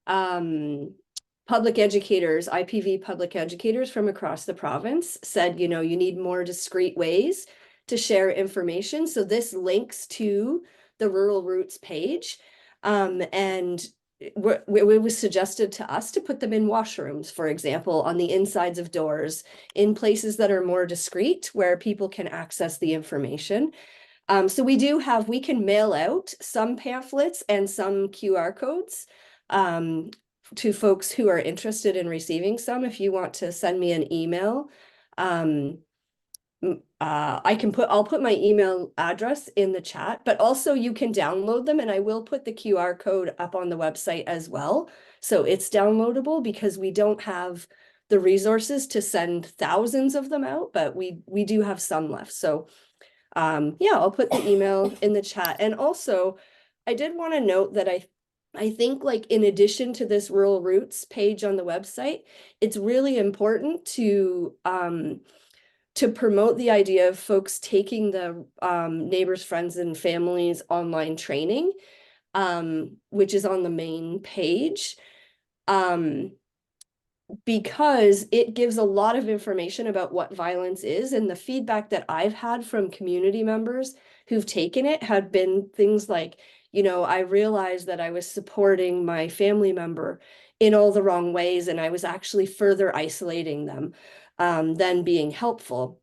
public educators, IPV public educators from across the province said, you know, you need more discreet ways to share information. So this links to the Rural Roots page. And it was suggested to us to put them in washrooms, for example, on the insides of doors, in places that are more discreet where people can access the information. So we can mail out some pamphlets and some QR codes to folks who are interested in receiving some. If you want to send me an email, I'll put my email address in the chat, but also you can download them, and I will put the QR code up on the website as well. So it's downloadable because we don't have the resources to send thousands of them out, but we do have some left. So yeah, I'll put the email in the chat. And also, I did want to note that I think, like, in addition to this Rural Roots page on the website, it's really important to promote the idea of folks taking the Neighbors, Friends, and Families online training, which is on the main page. Because it gives a lot of information about what violence is, and the feedback that I've had from community members who've taken it had been things like, you know, I realized that I was supporting my family member in all the wrong ways, and I was actually further isolating them than being helpful.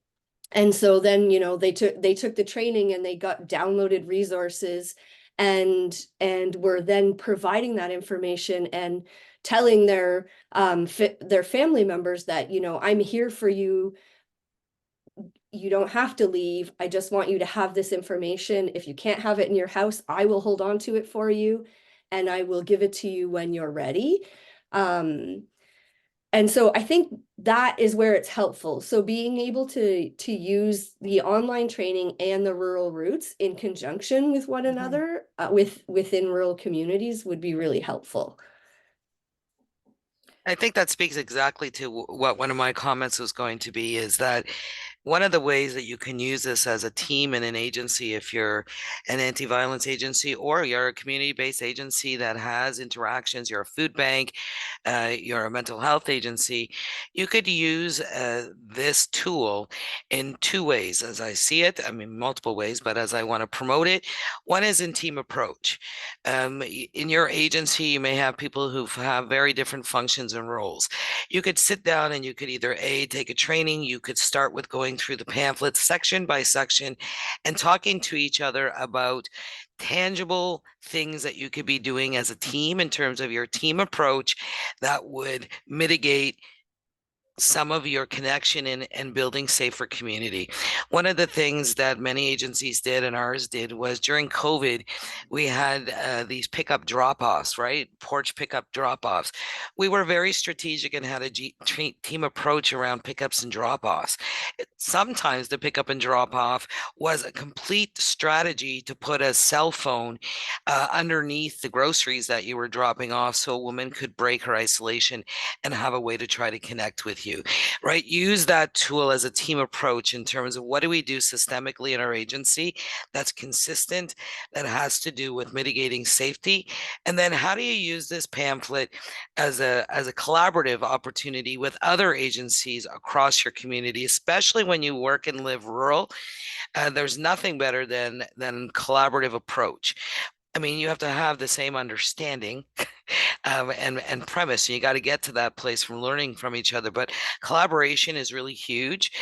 And so then, you know, they took the training and they got downloaded resources and were then providing that information and telling their family members that, you know, I'm here for you. You don't have to leave. I just want you to have this information. If you can't have it in your house, I will hold on to it for you, and I will give it to you when you're ready. And so I think that is where it's helpful. So being able to use the online training and the Rural Roots in conjunction with one another within rural communities would be really helpful. I think that speaks exactly to what one of my comments was going to be, is that one of the ways that you can use this as a team and an agency, if you're an anti-violence agency or you're a community-based agency that has interactions, you're a food bank, you're a mental health agency, you could use this tool in two ways, as I see it. I mean, multiple ways, but as I want to promote it, one is in team approach. In your agency, you may have people who have very different functions and roles. You could sit down and you could either take a training, you could start with going through the pamphlets section by section and talking to each other about tangible things that you could be doing as a team in terms of your team approach that would mitigate some of your connection and building safer community. One of the things that many agencies did and ours did was during COVID, we had these pickup drop-offs, right? Porch pickup drop-offs. We were very strategic and had a team approach around pickups and drop-offs. Sometimes the pickup and drop-off was a complete strategy to put a cell phone underneath the groceries that you were dropping off so a woman could break her isolation and have a way to try to connect with you, right? Use that tool as a team approach in terms of what do we do systemically in our agency that's consistent, that has to do with mitigating safety. And then how do you use this pamphlet as a collaborative opportunity with other agencies across your community, especially when you work and live rural? There's nothing better than collaborative approach. I mean, you have to have the same understanding and premise. And you got to get to that place from learning from each other. But collaboration is really huge.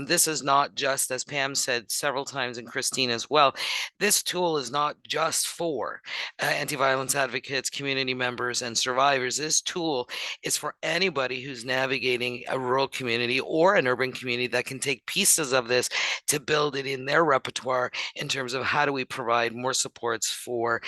This is not just, as Pam said several times, and Christine as well, this tool is not just for anti-violence advocates, community members, and survivors. This tool is for anybody who's navigating a rural community or an urban community that can take pieces of this to build it in their repertoire in terms of how do we provide more supports for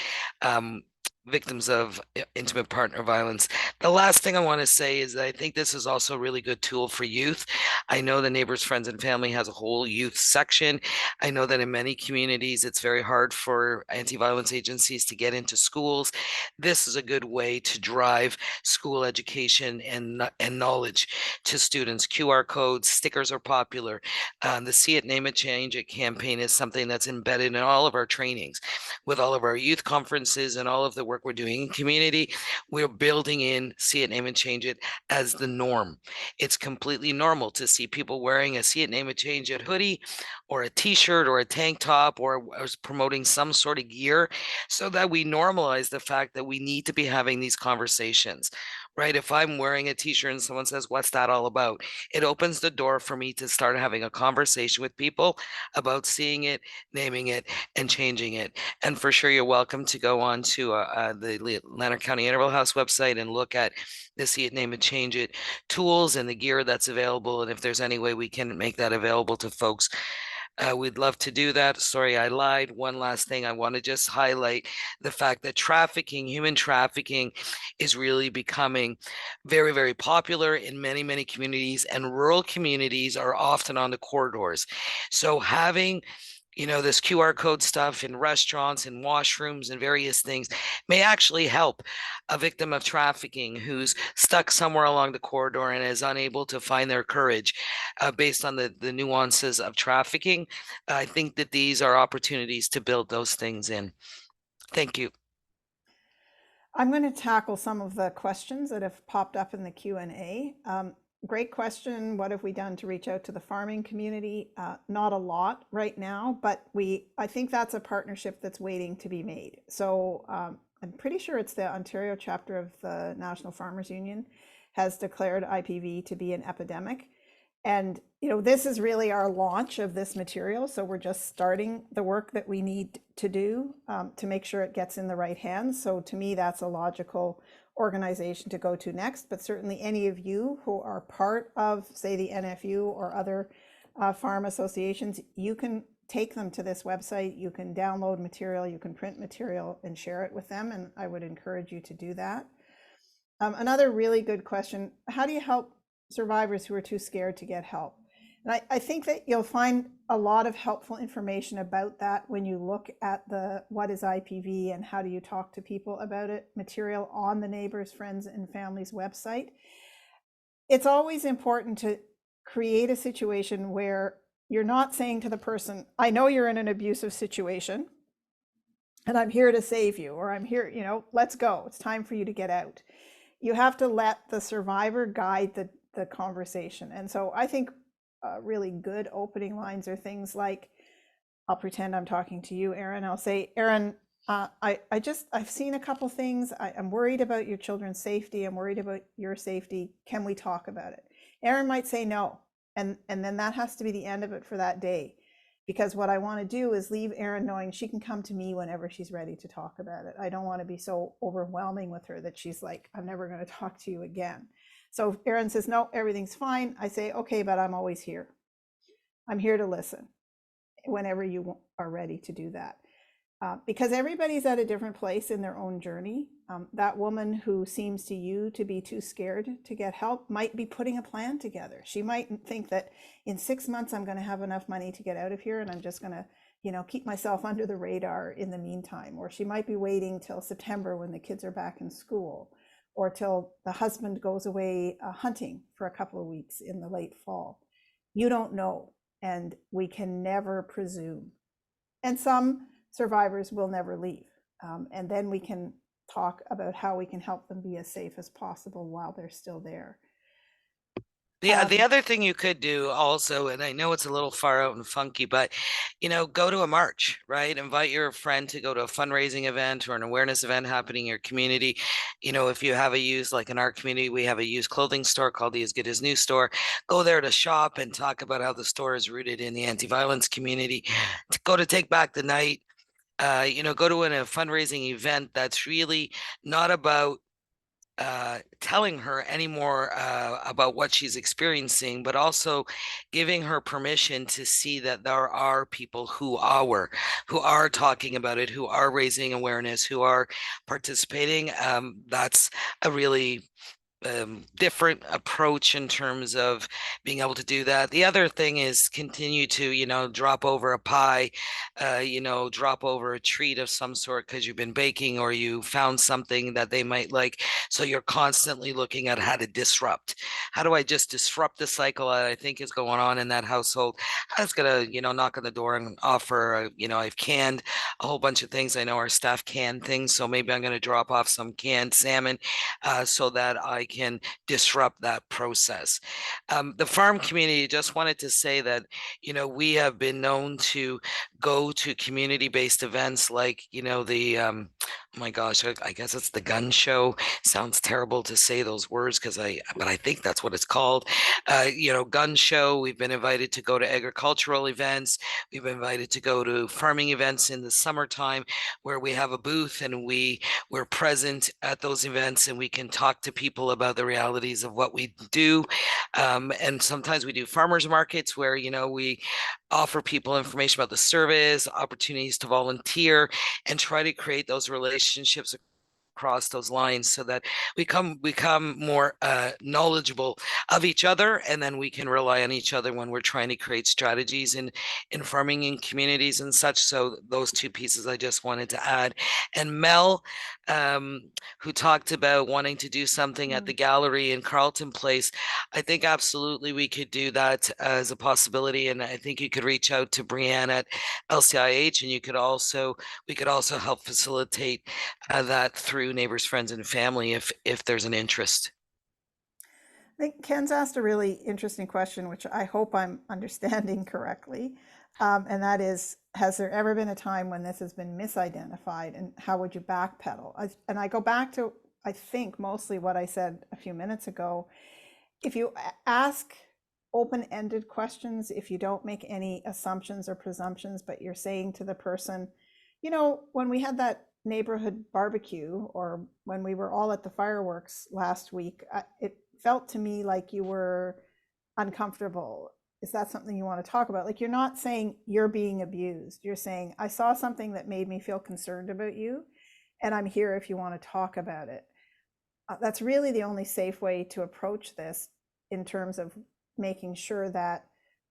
victims of intimate partner violence. The last thing I want to say is that I think this is also a really good tool for youth. I know the Neighbours, Friends, and Family has a whole youth section. I know that in many communities, it's very hard for anti-violence agencies to get into schools. This is a good way to drive school education and knowledge to students. QR codes, stickers are popular. The See It, Name It, Change It campaign is something that's embedded in all of our trainings, with all of our youth conferences and all of the work we're doing in community. We're building in See It, Name It, Change It as the norm. It's completely normal to see people wearing a See It, Name It, Change It hoodie or a t-shirt or a tank top or promoting some sort of gear, so that we normalize the fact that we need to be having these conversations, right? If I'm wearing a t-shirt and someone says, what's that all about? It opens the door for me to start having a conversation with people about seeing it, naming it, and changing it. And for sure, you're welcome to go on to the Lanark County Interval House website and look at the See It, Name It, Change It tools and the gear that's available. And if there's any way we can make that available to folks, we'd love to do that. Sorry, I lied. One last thing. I want to just highlight the fact that trafficking, human trafficking, is really becoming very, very popular in many, many communities, and rural communities are often on the corridors. So having this QR code stuff in restaurants and washrooms and various things may actually help a victim of trafficking who's stuck somewhere along the corridor and is unable to find their courage based on the nuances of trafficking. I think that these are opportunities to build those things in. Thank you. I'm going to tackle some of the questions that have popped up in the Q&A. Great question. What have we done to reach out to the farming community? Not a lot right now, but I think that's a partnership that's waiting to be made. So I'm pretty sure it's the Ontario chapter of the National Farmers Union has declared IPV to be an epidemic. And this is really our launch of this material. So we're just starting the work that we need to do to make sure it gets in the right hands. So to me, that's a logical organization to go to next. But certainly any of you who are part of, say, the NFU or other farm associations, you can take them to this website. You can download material, you can print material and share it with them. And I would encourage you to do that. Another really good question: how do you help survivors who are too scared to get help? And I think that you'll find a lot of helpful information about that when you look at the what is IPV and how do you talk to people about it material on the Neighbours, Friends, and Families website. It's always important to create a situation where you're not saying to the person, I know you're in an abusive situation and I'm here to save you, or I'm here, let's go. It's time for you to get out. You have to let the survivor guide the conversation. And so I think really good opening lines are things like, I'll pretend I'm talking to you, Erin. I'll say, Erin, I've seen a couple things. I'm worried about your children's safety. I'm worried about your safety. Can we talk about it? Erin might say no. And then that has to be the end of it for that day. Because what I want to do is leave Erin knowing she can come to me whenever she's ready to talk about it. I don't want to be so overwhelming with her that she's like, I'm never going to talk to you again. So if Erin says, no, everything's fine, I say, okay, but I'm always here. I'm here to listen whenever you are ready to do that. Because everybody's at a different place in their own journey. That woman who seems to you to be too scared to get help might be putting a plan together. She might think that in 6 months, I'm going to have enough money to get out of here and I'm just going to, keep myself under the radar in the meantime. Or she might be waiting till September when the kids are back in school, or till the husband goes away hunting for a couple of weeks in the late fall. You don't know, and we can never presume. And some survivors will never leave. And then we can talk about how we can help them be as safe as possible while they're still there. Yeah, the other thing you could do also, and I know it's a little far out and funky, but go to a march, right? Invite your friend to go to a fundraising event or an awareness event happening in your community. If you have a used, like in our community, we have a used clothing store called the As Good as New store. Go there to shop and talk about how the store is rooted in the anti-violence community. Go to Take Back the Night. Go to a fundraising event that's really not about telling her any more about what she's experiencing, but also giving her permission to see that there are people who are talking about it, who are raising awareness, who are participating. That's a really different approach in terms of being able to do that. The other thing is continue to, drop over a pie, drop over a treat of some sort because you've been baking or you found something that they might like. So you're constantly looking at how to disrupt. How do I just disrupt the cycle that I think is going on in that household? I was gonna, knock on the door and offer, I've canned a whole bunch of things. I know our staff can things, so maybe I'm gonna drop off some canned salmon so that I can disrupt that process. The farm community, just wanted to say that, we have been known to go to community-based events like, oh my gosh, I guess it's the gun show. Sounds terrible to say those words but I think that's what it's called. Gun show. We've been invited to go to agricultural events. We've been invited to go to farming events in the summertime where we have a booth and we're present at those events and we can talk to people about the realities of what we do. And sometimes we do farmers markets where, we offer people information about the service, opportunities to volunteer, and try to create those relationships across those lines so that we become more knowledgeable of each other, and then we can rely on each other when we're trying to create strategies in farming in communities and such. So those two pieces I just wanted to add. And Mel, who talked about wanting to do something at the gallery in Carleton Place, I think absolutely we could do that as a possibility, and I think you could reach out to Brianne at LCIH, and we could also help facilitate that through Neighbours, Friends, and Family if there's an interest. I think Ken's asked a really interesting question, which I hope I'm understanding correctly. And that is, has there ever been a time when this has been misidentified, and how would you backpedal? And I go back to, I think, mostly what I said a few minutes ago. If you ask open-ended questions, if you don't make any assumptions or presumptions, but you're saying to the person, when we had that neighborhood barbecue, or when we were all at the fireworks last week, it felt to me like you were uncomfortable. Is that something you want to talk about? Like, you're not saying you're being abused. You're saying, I saw something that made me feel concerned about you, and I'm here if you want to talk about it. That's really the only safe way to approach this, in terms of making sure that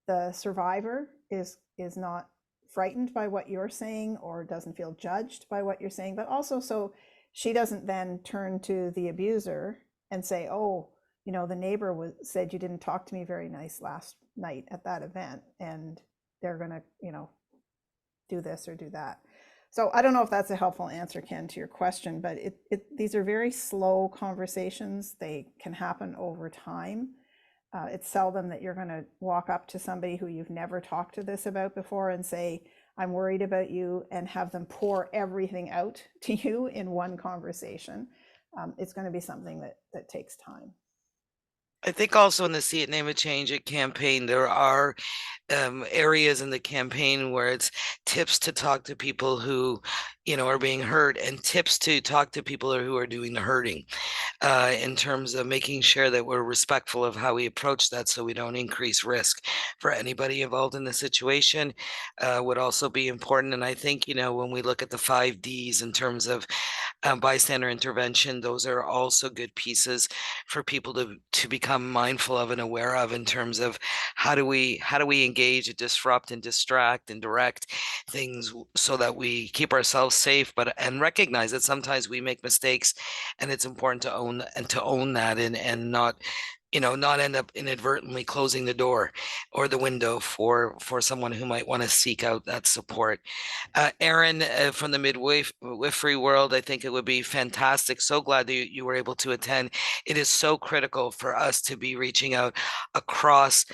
the survivor is not frightened by what you're saying or doesn't feel judged by what you're saying, but also so she doesn't then turn to the abuser and say, oh, the neighbor said you didn't talk to me very nice last night at that event, and they're going to, you know, do this or do that. So I don't know if that's a helpful answer, Ken, to your question, but these are very slow conversations. They can happen over time. It's seldom that you're going to walk up to somebody who you've never talked to this about before and say, I'm worried about you, and have them pour everything out to you in one conversation. It's going to be something that takes time. I think also in the See It, Name It, Change It campaign, there are areas in the campaign where it's tips to talk to people who, you know, are being hurt, and tips to talk to people who are doing the hurting, in terms of making sure that we're respectful of how we approach that so we don't increase risk for anybody involved in the situation, would also be important. And I think, you know, when we look at the 5 Ds in terms of bystander intervention, those are also good pieces for people to become mindful of and aware of, in terms of how do we engage, disrupt, and distract and direct things so that we keep ourselves safe, but and recognize that sometimes we make mistakes, and it's important to own that, and not, you know, not end up inadvertently closing the door or the window for someone who might want to seek out that support. Aaron, from the midwifery world, I think it would be fantastic. So glad that you were able to attend. It is so critical for us to be reaching out across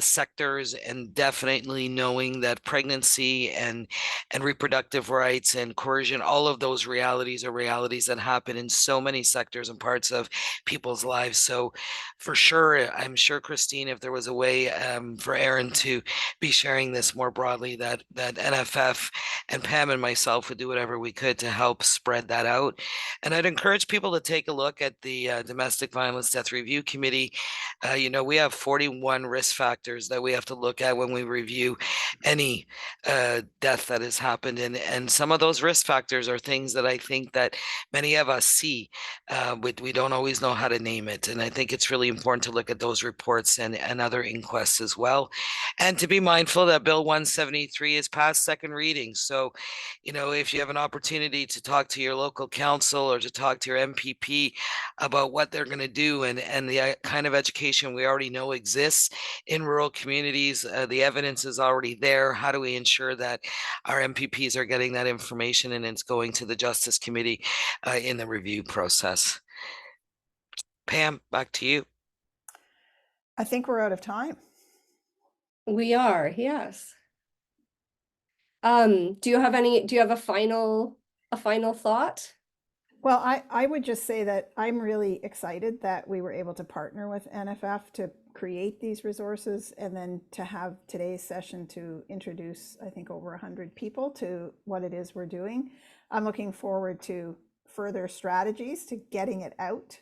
sectors, and definitely knowing that pregnancy and reproductive rights and coercion, all of those realities are realities that happen in so many sectors and parts of people's lives. So for sure, I'm sure, Christine, if there was a way for Aaron to be sharing this more broadly, that NFF and Pam and myself would do whatever we could to help spread that out. And I'd encourage people to take a look at the Domestic Violence Death Review Committee. You know, we have 41 risk factors that we have to look at when we review any death that has happened. And some of those risk factors are things that I think that many of us see, but we don't always know how to name it. And I think it's really important to look at those reports and other inquests as well. And to be mindful that Bill 173 is past second reading. So, you know, if you have an opportunity to talk to your local council or to talk to your MPP about what they're going to do, and the kind of education we already know exists in rural communities, the evidence is already there. How do we ensure that our MPPs are getting that information and it's going to the Justice Committee in the review process? Pam, back to you. I think we're out of time. We are, yes. Do you have a final thought? Well, I would just say that I'm really excited that we were able to partner with NFF to create these resources, and then to have today's session to introduce, I think, over 100 people to what it is we're doing. I'm looking forward to further strategies to getting it out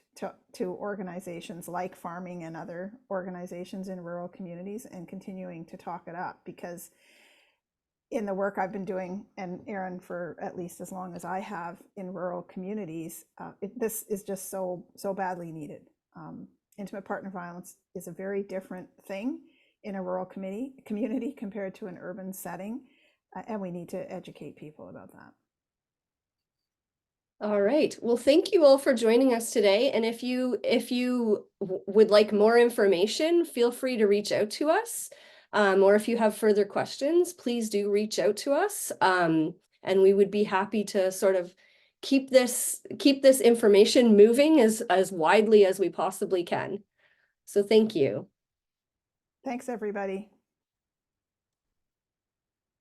to organizations like farming and other organizations in rural communities, and continuing to talk it up, because in the work I've been doing, and Aaron, for at least as long as I have in rural communities, this is just so badly needed. Intimate partner violence is a very different thing in a rural community compared to an urban setting, and we need to educate people about that. All right. Well, thank you all for joining us today. And if you would like more information, feel free to reach out to us. Or if you have further questions, please do reach out to us. And we would be happy to sort of keep this information moving as widely as we possibly can. So thank you. Thanks, everybody.